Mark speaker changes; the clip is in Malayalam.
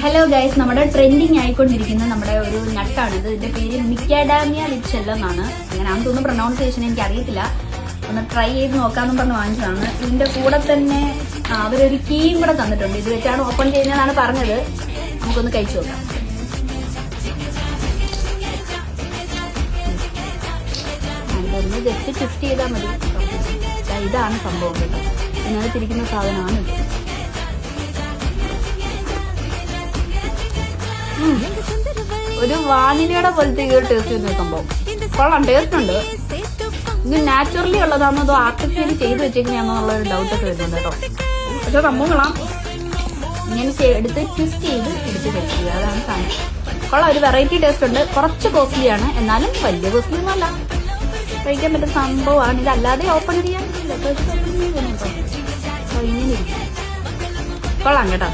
Speaker 1: ഹലോ ഗൈസ്, നമ്മുടെ ട്രെൻഡിങ് ആയിക്കൊണ്ടിരിക്കുന്ന നമ്മുടെ ഒരു നട്ടാണിത്. ഇതിന്റെ പേര് മിക്കാഡാമിയ വിച്ചെല്ല എന്നാണ്. അങ്ങനെയാണെന്ന് തോന്നുന്നു പ്രൊനൗൺസിയേഷൻ, എനിക്ക് അറിയത്തില്ല. ഒന്ന് ട്രൈ ചെയ്ത് നോക്കാമെന്ന് പറഞ്ഞ് വാങ്ങിച്ചതാണ്. ഇതിന്റെ കൂടെ തന്നെ അവരൊരു കീയും കൂടെ തന്നിട്ടുണ്ട്. ഇത് വെച്ചാണ് ഓപ്പൺ ചെയ്യുന്നതെന്നാണ് പറഞ്ഞത്. നമുക്കൊന്ന് കഴിച്ചു നോക്കാം. ഇതൊന്ന് ജസ്റ്റ് ട്വിസ്റ്റ് ചെയ്താൽ മതി. ഇതാണ് സംഭവം കേട്ടോ. ഇതിനകത്തിരിക്കുന്ന സാധനമാണ് ഇത്. ഒരു വാനിലയുടെ പോലത്തെ ഒരു ടേസ്റ്റ് ചെയ്യുന്ന സംഭവം. കൊള്ളാം, ടേസ്റ്റ് ഉണ്ട്. ഇത് നാച്ചുറലി ഉള്ളതാണോ അതോ ആർട്ടിഫിഷ്യലി ചെയ്ത് വെച്ചേക്കുന്നതാണോ ഒരു ഡൗട്ടൊക്കെ വരുന്നുണ്ട് കേട്ടോ. പക്ഷെ സംഭവം കൊള്ളാം. ഇങ്ങനെ എടുത്ത് ട്വിസ്റ്റ് ചെയ്ത് എടുത്ത് കഴിക്കുക, അതാണ് സാധനം. കൊള്ളാം, ഒരു വെറൈറ്റി ടേസ്റ്റ് ഉണ്ട്. കുറച്ച് കോസ്റ്റ്ലിയാണ്, എന്നാലും വലിയ കോസ്റ്റ്ലി ഒന്നുമല്ല. കഴിക്കാൻ പറ്റുന്ന സംഭവമാണ്. ഇതല്ലാതെ ഓപ്പൺ ചെയ്യാൻ പറ്റില്ല. ഇങ്ങനെ ഇരിക്കും. കൊള്ളാം കേട്ടോ.